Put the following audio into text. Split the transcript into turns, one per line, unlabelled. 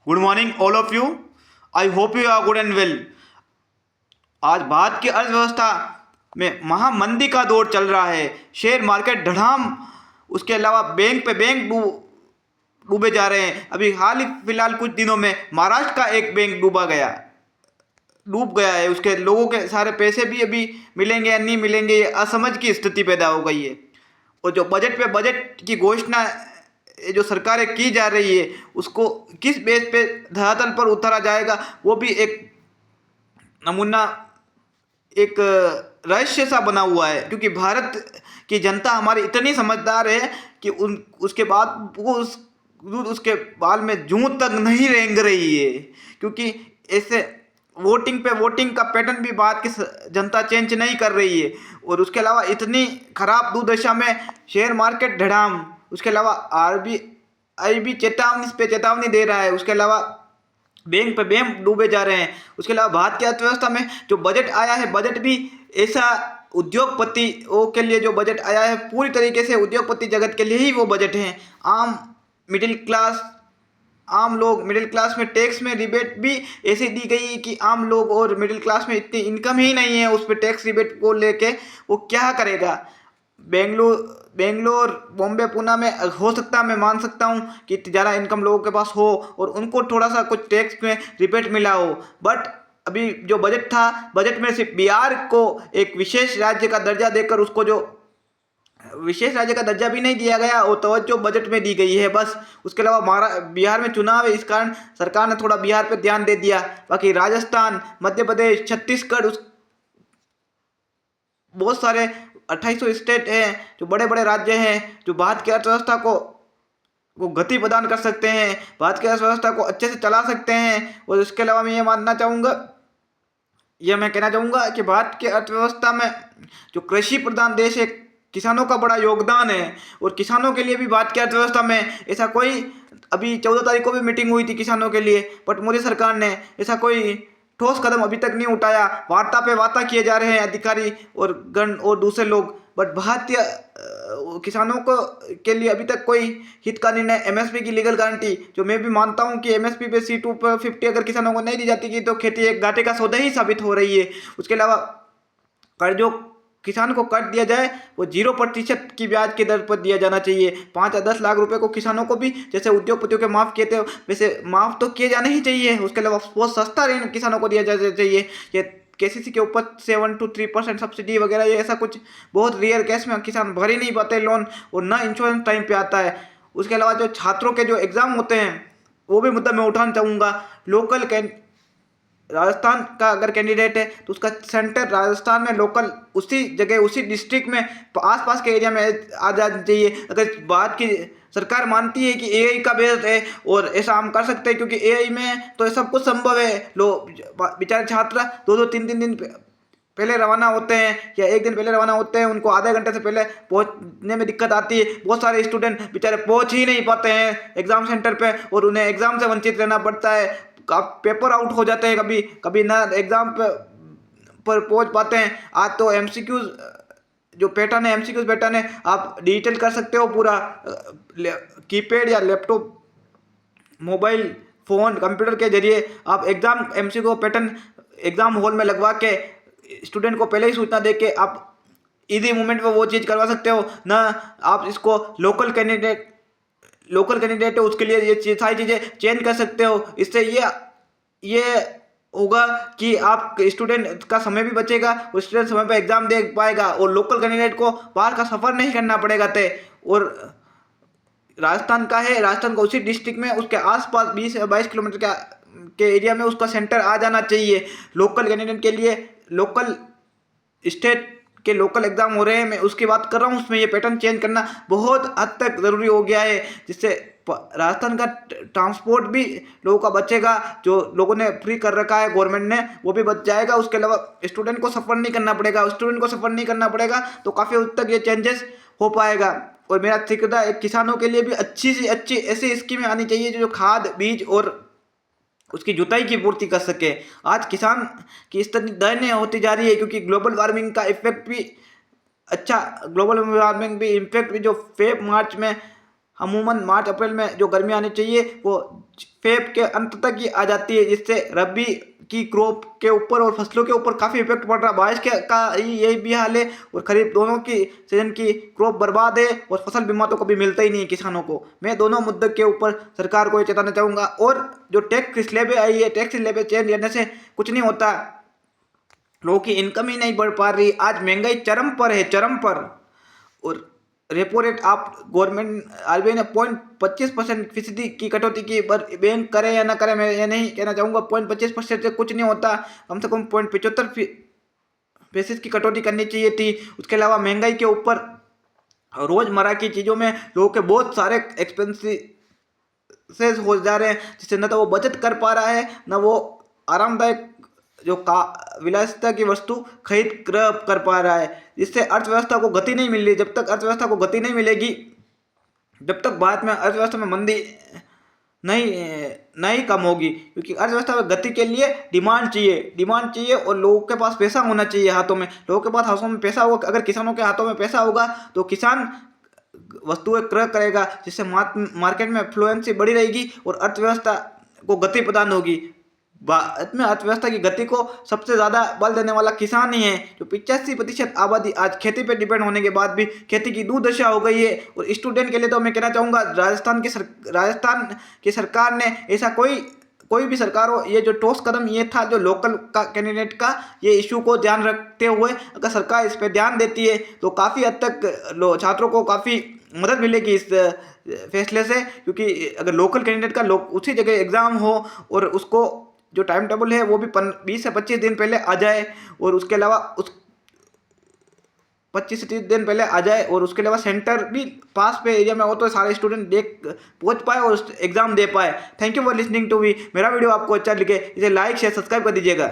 Good morning all of you. I hope you are good and well. आज भारत की अर्थव्यवस्था में महामंदी का दौर चल रहा है। शेयर मार्केट धड़ाम, उसके अलावा बैंक पे बैंक डूबे जा रहे हैं। अभी हाल ही फिलहाल कुछ दिनों में महाराष्ट्र का एक बैंक डूब गया है। उसके लोगों के सारे पैसे भी अभी मिलेंगे या नहीं मिलेंगे, ये असमझ की स्थिति पैदा हो गई है। और जो बजट की घोषणा ये जो सरकारें की जा रही है, उसको किस बेस पे धरातल पर उतारा जाएगा, वो भी एक नमूना, एक रहस्य सा बना हुआ है। क्योंकि भारत की जनता हमारी इतनी समझदार है कि उसके बाद वो उसके बाल में जूं तक नहीं रेंग रही है। क्योंकि ऐसे वोटिंग का पैटर्न भी भारत की जनता चेंज नहीं कर रही है। और उसके अलावा इतनी खराब दुर्दशा में शेयर मार्केट धड़ाम, उसके अलावा आरबीआई भी चेतावनी दे रहा है। उसके अलावा बैंक पे बैंक डूबे जा रहे हैं। उसके अलावा भारत की अर्थव्यवस्था में जो बजट आया है, बजट भी ऐसा उद्योगपतियों के लिए जो बजट आया है, पूरी तरीके से उद्योगपति जगत के लिए ही वो बजट है। आम लोग मिडिल क्लास में टैक्स में रिबेट भी ऐसी दी गई कि आम लोग और मिडिल क्लास में इतनी इनकम ही नहीं है, उस पर टैक्स रिबेट को लेके वो क्या करेगा। बेंगलोर, बॉम्बे, पुणे में हो सकता है, मैं मान सकता हूँ कि ज़्यादा इनकम लोगों के पास हो और उनको थोड़ा सा कुछ टैक्स में रिबेट मिला हो। बट अभी जो बजट था, बजट में सिर्फ बिहार को एक विशेष राज्य का दर्जा देकर उसको जो विशेष राज्य का दर्जा भी नहीं दिया गया और तवज्जो बजट में दी गई है बस। उसके अलावा बिहार में चुनाव है, इस कारण सरकार ने थोड़ा बिहार पे ध्यान दे दिया। बाकी राजस्थान, मध्य प्रदेश, छत्तीसगढ़, उस बहुत सारे 2800 स्टेट हैं, जो बड़े बड़े राज्य हैं, जो भारत की अर्थव्यवस्था को गति प्रदान कर सकते हैं, भारत की अर्थव्यवस्था को अच्छे से चला सकते हैं। और इसके अलावा मैं मैं कहना चाहूँगा कि भारत की अर्थव्यवस्था में जो कृषि प्रधान देश है, किसानों का बड़ा योगदान है। और किसानों के लिए भी भारत की अर्थव्यवस्था में ऐसा कोई, अभी 14 तारीख को भी मीटिंग हुई थी किसानों के लिए, बट मोदी सरकार ने ऐसा कोई ठोस कदम अभी तक नहीं उठाया। वार्ता पे वार्ता किए जा रहे हैं अधिकारी और गण और दूसरे लोग, बट भारतीय किसानों को के लिए अभी तक कोई हित का निर्णय, एमएसपी की लीगल गारंटी, जो मैं भी मानता हूं कि एमएसपी पे C250 अगर किसानों को नहीं दी जाती की तो खेती एक घाटे का सौदा ही साबित हो रही है। उसके अलावा कर्जों किसान को कर्ज दिया जाए वो 0% की ब्याज की दर पर दिया जाना चाहिए। 5 या 10 लाख रुपए को किसानों को भी जैसे उद्योगपतियों के माफ़ किए थे वैसे माफ़ तो किए जाने ही चाहिए। उसके अलावा बहुत सस्ता ऋण किसानों को दिया जाना चाहिए। ये केसीसी के ऊपर 7 to 3% सब्सिडी वगैरह, ये ऐसा कुछ बहुत रेयर केस में किसान भर ही नहीं पाते लोन, और ना इंश्योरेंस टाइम पे आता है। उसके अलावा जो छात्रों के जो एग्ज़ाम होते हैं, वो भी मुद्दा मैं उठाना चाहूँगा। राजस्थान का अगर कैंडिडेट है तो उसका सेंटर राजस्थान में लोकल उसी जगह उसी डिस्ट्रिक्ट में आसपास के एरिया में आ जाना चाहिए। अगर बात की सरकार मानती है कि एआई का बेस्ड है और ऐसा हम कर सकते हैं, क्योंकि एआई में तो सब कुछ संभव है। लोग बेचारे छात्र 2-2 3-3 दिन पहले रवाना होते हैं या एक दिन पहले रवाना होते हैं, उनको आधे घंटे से पहले पहुंचने में दिक्कत आती है। बहुत सारे स्टूडेंट बेचारे पहुंच ही नहीं पाते हैं एग्जाम सेंटर पे और उन्हें एग्जाम से वंचित रहना पड़ता है। पेपर आउट हो जाते हैं, कभी कभी ना एग्जाम पर पहुंच पाते हैं। आज तो एमसीक्यूज जो पैटर्न है, एमसीक्यूज पैटर्न है, आप डिजिटल कर सकते हो पूरा, कीपैड या लैपटॉप, मोबाइल फ़ोन, कंप्यूटर के जरिए आप exam MCQ pattern exam hall में लगवा के स्टूडेंट को पहले ही सूचना दे के आप इजी मूवमेंट में वो चीज़ करवा सकते हो ना। आप इसको लोकल कैंडिडेट है उसके लिए ये सारी चीज़ें चेंज कर सकते हो। इससे ये होगा कि आप स्टूडेंट का समय भी बचेगा और स्टूडेंट समय पर एग्जाम दे पाएगा और लोकल कैंडिडेट को बाहर का सफ़र नहीं करना पड़ेगा तय। और राजस्थान का है, राजस्थान को उसी डिस्ट्रिक्ट में उसके आसपास 20 या 22 किलोमीटर के एरिया में उसका सेंटर आ जाना चाहिए। लोकल कैंडिडेट के लिए लोकल स्टेट के लोकल एग्जाम हो रहे हैं, मैं उसकी बात कर रहा हूँ, उसमें ये पैटर्न चेंज करना बहुत हद तक ज़रूरी हो गया है, जिससे राजस्थान का ट्रांसपोर्ट भी लोगों का बचेगा। जो लोगों ने फ्री कर रखा है गवर्नमेंट ने, वो भी बच जाएगा। उसके अलावा स्टूडेंट को सफ़र नहीं करना पड़ेगा, तो काफ़ी हद तक ये चेंजेस हो पाएगा। और मेरा ठेकेदार एक किसानों के लिए भी अच्छी से अच्छी ऐसी स्कीमें आनी चाहिए जो खाद बीज और उसकी जुताई की पूर्ति कर सके। आज किसान की स्थिति दयनीय होती जा रही है, क्योंकि ग्लोबल वार्मिंग का इफेक्ट भी जो फेब मार्च में अमूमन मार्च अप्रैल में जो गर्मी आनी चाहिए वो फेब के अंत तक ही आ जाती है, जिससे रबी की क्रॉप के ऊपर और फसलों के ऊपर काफ़ी इफेक्ट पड़ रहा है। बारिश के का यही भी हाल है और खरीफ दोनों की सीजन की क्रॉप बर्बाद है और फसल बीमा तो कभी मिलता ही नहीं है किसानों को। मैं दोनों मुद्दे के ऊपर सरकार को ये चेताना चाहूँगा। और जो टैक्स स्लैबें आई है, टैक्स स्लैबें चेंज करने से कुछ नहीं होता, लोगों की इनकम ही नहीं बढ़ पा रही। आज महंगाई चरम पर है, चरम पर। और रेपो रेट आप गवर्नमेंट आरबीआई ने 0.25% फीसदी की कटौती की, पर बैंक करे या ना करे मैं ये नहीं कहना चाहूँगा। 0.25% से कुछ नहीं होता, कम से कम 0.75% की कटौती करनी चाहिए थी। उसके अलावा महंगाई के ऊपर रोज़मर्रा की चीज़ों में लोगों के बहुत सारे एक्सपेंसेस हो जा रहे हैं, जिससे न तो वो बचत कर पा रहा है, न वो आरामदायक जो का विलासिता की वस्तु खरीद कर पा रहा है, जिससे अर्थव्यवस्था को गति नहीं मिल रही। जब तक अर्थव्यवस्था को गति नहीं मिलेगी, जब तक भारत में अर्थव्यवस्था में मंदी नहीं कम होगी, क्योंकि अर्थव्यवस्था में गति के लिए डिमांड चाहिए और लोगों के पास पैसा होना चाहिए हाथों में। लोगों के पास हाथों में पैसा होगा, अगर किसानों के हाथों में पैसा होगा तो किसान वस्तुएं क्रय करेगा, जिससे मार्केट में फ्लुएंसी बढ़ी रहेगी और अर्थव्यवस्था को गति प्रदान होगी। भारत में अर्थव्यवस्था की गति को सबसे ज़्यादा बल देने वाला किसान ही है। जो 85% आबादी आज खेती पे डिपेंड होने के बाद भी खेती की दुर्दशा हो गई है। और स्टूडेंट के लिए तो मैं कहना चाहूँगा, राजस्थान की सरकार ने ऐसा कोई भी सरकार हो, ये जो ठोस कदम ये था जो लोकल का कैंडिडेट का ये इशू को ध्यान रखते हुए अगर सरकार इस पर ध्यान देती है तो काफ़ी हद तक छात्रों को काफ़ी मदद मिलेगी इस फैसले से। क्योंकि अगर लोकल कैंडिडेट का उसी जगह एग्ज़ाम हो और उसको जो टाइम टेबल है वो भी 20 से 25 दिन पहले आ जाए, और उसके अलावा 25 से 30 दिन पहले आ जाए, और उसके अलावा सेंटर भी पास पे एरिया में हो तो सारे स्टूडेंट पहुंच पाए और एग्जाम दे पाए। Thank you for listening to me. मेरा वीडियो आपको अच्छा लगे इसे लाइक शेयर सब्सक्राइब कर दीजिएगा।